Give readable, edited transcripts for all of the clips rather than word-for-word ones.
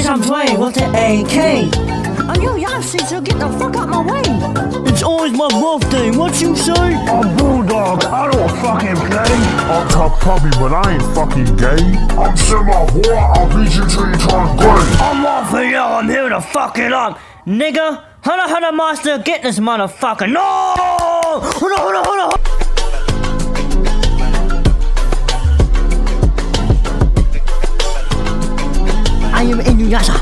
I'm playing with the AK. Are you Yahtzee, so get the fuck out my way? It's always my birthday, what you say? I'm Bulldog, I don't fucking play. I'm tough puppy, but I ain't fucking gay. I'm Simba, boy, I'll beat you till you turn gray. I'm off for yo, I'm here to fuck it up. Nigga, Hunter Monster, get this motherfucker. No! Hold on. I am Inuyasha.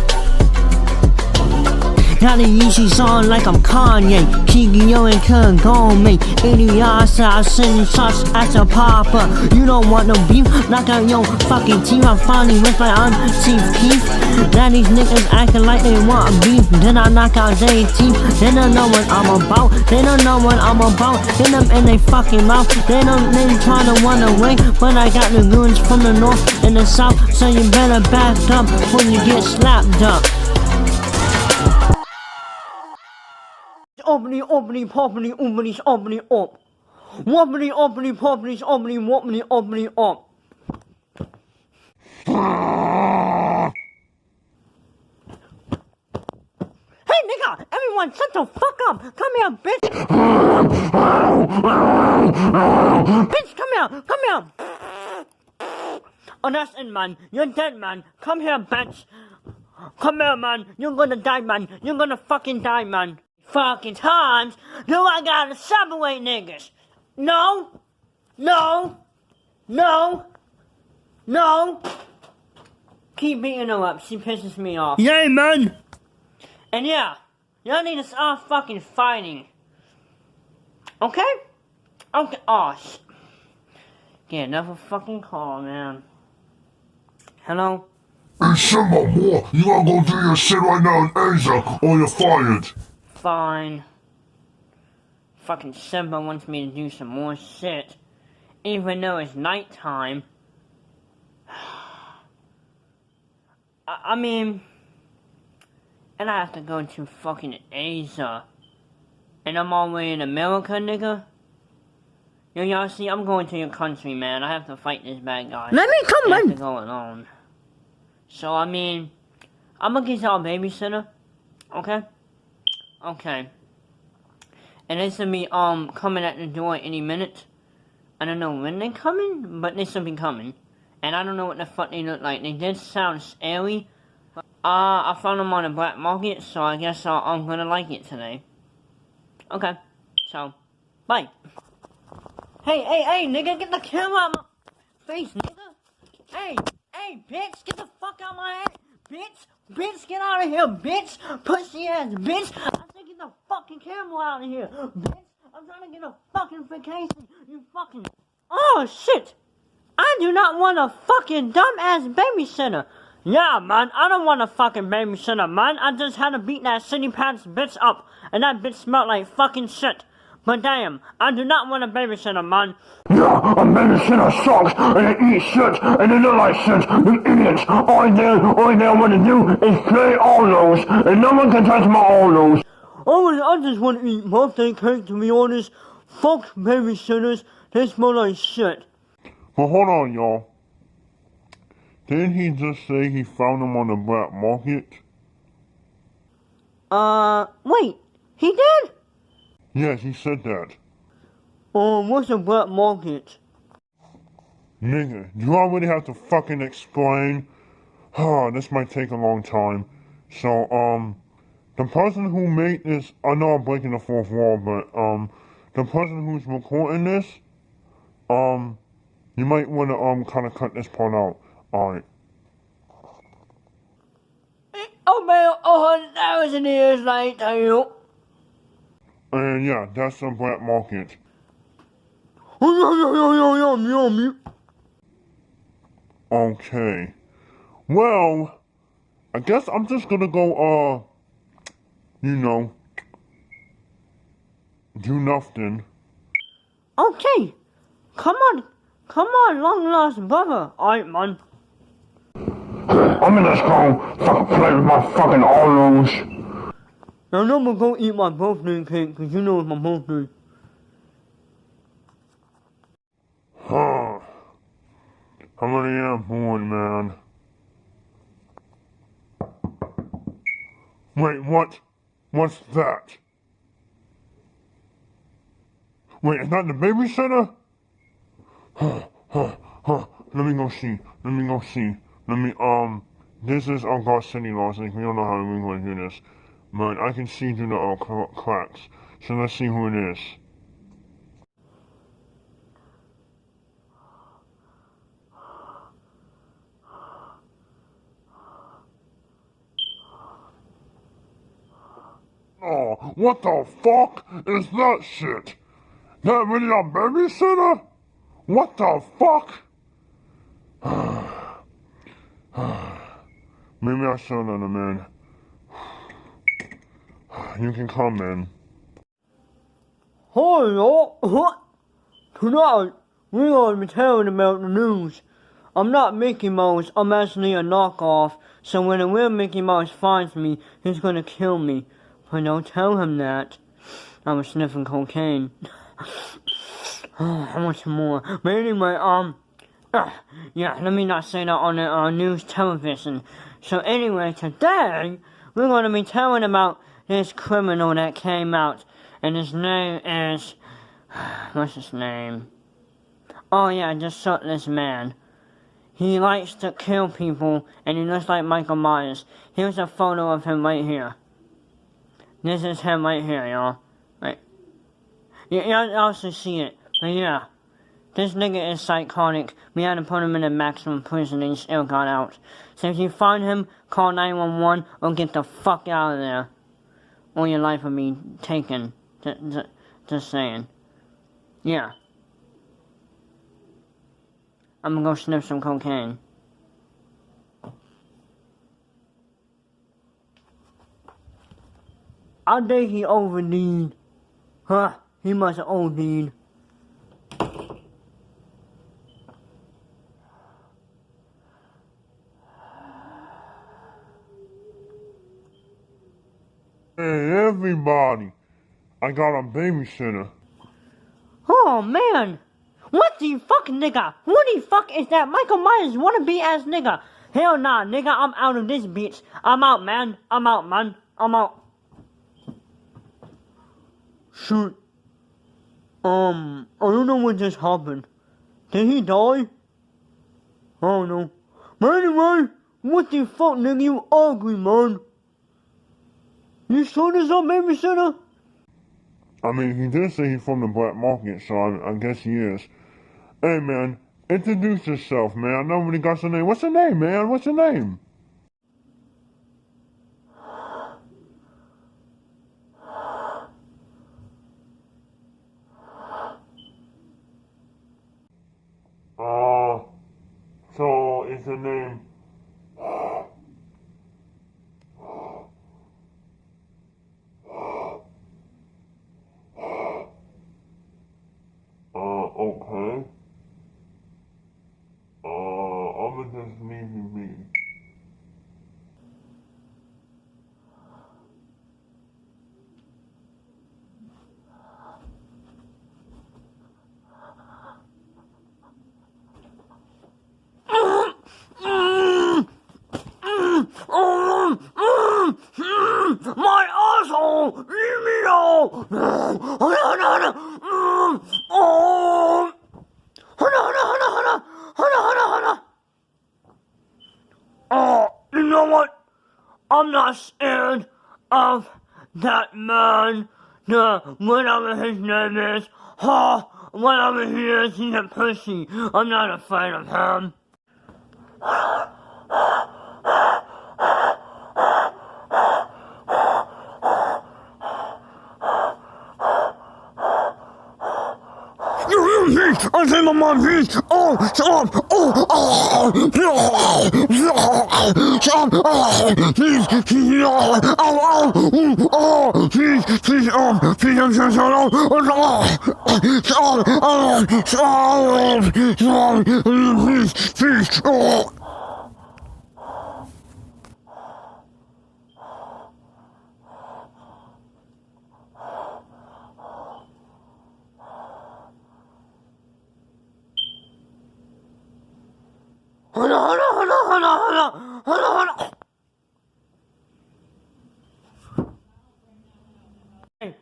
Got an easy song like I'm Kanye. Kikyo and Kagome. Inuyasha, I send shots at your papa. You don't want no beef, knock out your fucking teeth. I'm finally with my own Chief Keef. Now these niggas acting like they want beef. Then I knock out their teeth. They don't know what I'm about. They don't know what I'm about. Hit them in their fucking mouth. They try to run away. But I got the goons from the north and the south. So you better back up when you get slapped up. Opening, poppity, opening up. Wobbly, poppity, opening up. Hey nigga, everyone shut the fuck up. Come here, bitch. Bitch, come here. Oh, that's it, man. You're dead, man. Come here, bitch. Come here, man. You're gonna die, man. You're gonna fucking die, man. Fucking times do I gotta separate niggas? No. Keep beating her up, she pisses me off. Yay, man! And yeah, y'all need to stop fucking fighting. Okay? Oh, shit. Get another fucking call, man. Hello? Hey Simba, boy, you gotta go do your shit right now in Asia, or you're fired. Fine. Fucking Simba wants me to do some more shit. Even though it's nighttime. I mean... And I have to go to fucking Asia. And I'm all the way in America, nigga. Yo, y'all see, I'm going to your country, man. I have to fight this bad guy. Let me come I have in. to go alone. So, I mean... I'm gonna get y'all a babysitter. Okay? Okay. And they should be, coming at the door any minute. I don't know when they're coming, but they should be coming. And I don't know what the fuck they look like. They did sound scary. I found them on the black market, so I guess I'm gonna like it today. Okay. So, bye. Hey, nigga, get the camera out my face, nigga. Hey, bitch, get the fuck out my head. Bitch, get out of here, bitch. Pussy ass, bitch. I said get the fucking camera out of here, bitch. I'm trying to get a fucking vacation, you fucking... Oh, shit. I do not want a fucking dumbass babysitter. Yeah, man, I don't want a fucking babysitter, man. I just had to beat that city pants bitch up, and that bitch smelled like fucking shit. But damn, I do not want a babysitter, man. Yeah, a babysitter sucks, and they eat shit, and they look like shit, you idiots. All they want to do is play Olos, and no one can touch my Olos. I just want to eat birthday cake, to be honest. Fuck babysitters, they smell like shit. But hold on, y'all. Didn't he just say he found them on the black market? Wait, he did? Yes, he said that. What's a black market? Nigga, do I really have to fucking explain? This might take a long time. So, the person who made this, I know I'm breaking the fourth wall, but, the person who's recording this, you might want to, kind of cut this part out. Alright. Oh man, 1,000 years later. And yeah, that's the black market. Okay. Well, I guess I'm just gonna go, do nothing. Okay. Come on, long lost brother. Alright, man. I'm in this car, fucking play with my fucking Olos. Now I'm gonna go eat my birthday cake, cause you know it's my birthday. I really am bored, man. Wait, what? What's that? Wait, is that the babysitter? Let me go see. Let me go see. Let me, this is God's city laws. Like, we don't know how we're going to do this. But I can see through the cracks. So let's see who it is. Oh, what the fuck is that shit? That really a babysitter? What the fuck? Maybe I should have, man. You can come in. Hi, y'all. Tonight, we're going to be telling about the news. I'm not Mickey Mouse, I'm actually a knockoff, so when the real Mickey Mouse finds me, he's gonna kill me. But don't tell him that. I was sniffing cocaine. I want some more. But anyway, yeah, let me not say that on the news television. So anyway, today, we're gonna be telling about this criminal that came out, and his name is, what's his name? Oh yeah, just Shirtless man. He likes to kill people, and he looks like Michael Myers. Here's a photo of him right here. This is him right here, y'all. Right. Y'all also see it. But yeah. This nigga is psychotic. We had to put him in a maximum prison and he still got out. So if you find him, call 911 or get the fuck out of there. Or your life will be taken. Just saying. Yeah. I'm gonna go sniff some cocaine. I think he OD'd. Huh? He must have OD'd. Hey, everybody. I got a babysitter. Oh man! What the fuck, nigga? Who the fuck is that Michael Myers wannabe ass nigga? Hell nah, nigga, I'm out of this bitch. I'm out, man. I'm out, man. I'm out. Shit. I don't know what just happened. Did he die? I don't know. But anyway, what the fuck, nigga? You ugly, man. You sure this up, babysitter? I mean, he did say he's from the black market, so I guess he is. Hey, man, introduce yourself, man. Nobody got your name. What's your name, man? What's your name? So is the name... okay. I'ma just leave you be. My asshole! Leave me alone! Oh, you know what? I'm not scared of that man. Whatever his name is. Whatever he is, he's a pussy. I'm not afraid of him. I say my mom, please. Stop. Stop. Please. Please, I'm so sorry. Stop. Please. Hold on.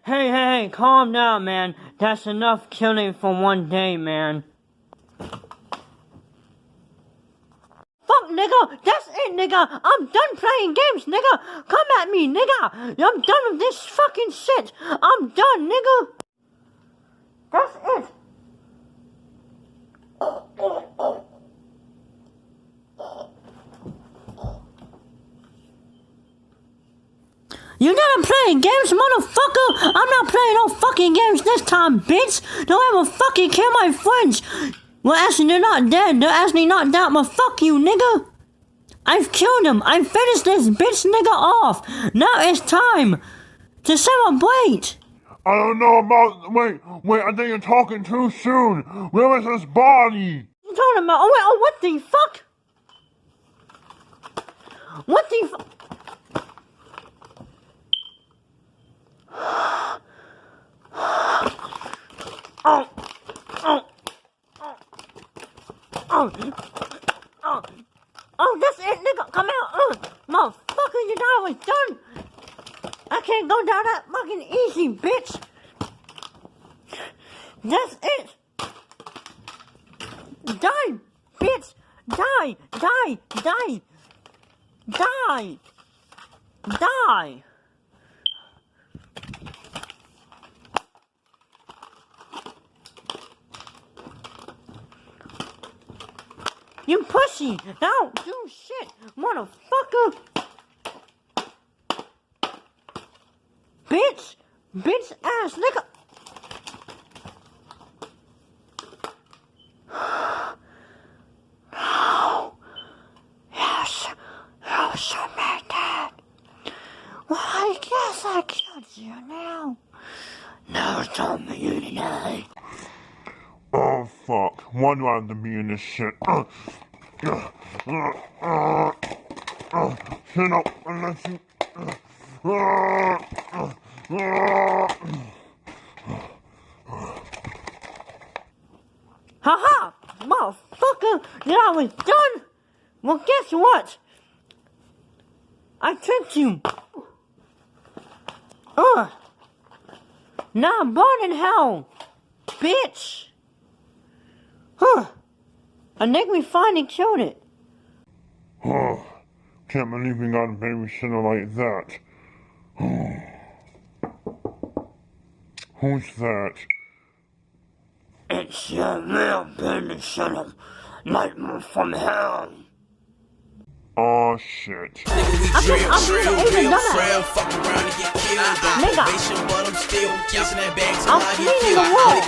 Hey, calm down, man. That's enough killing for one day, man. Fuck, nigga, that's it, nigga. I'm done playing games, nigga. Come at me, nigga. I'm done with this fucking shit. I'm done, nigga. That's it. You done playing games, motherfucker? I'm not playing no fucking games this time, bitch. Don't ever fucking kill my friends. Well, actually, they're not dead. They're actually not dead, but fuck you, nigga. I've killed them. I finished this bitch nigga off. Now it's time to celebrate. I don't know about. Wait, I think you're talking too soon. Where is his body? What you talking about? Oh, what the fuck? What the fuck? Oh, that's it, nigga. Come out. Motherfucker, you thought I was done? I can't go down that fucking easy, bitch. That's it. Die, bitch. Die. You pussy! Don't do shit, motherfucker! Bitch ass nigga! Yes, you made that. Well, I guess I killed you now. Now tell me you deny. Oh fuck! Why do I have to be in this shit? Shut up unless you. Haha! Motherfucker! Then I was done! Well, guess what? I tricked you! Now I'm born in hell! Bitch! I think we finally killed it. Can't believe we got a babysitter like that. Who's that? It's your real babysitter, Nightmare from Hell. Oh shit. I'm being an dumbass. Nigga. I'm cleaning the wall.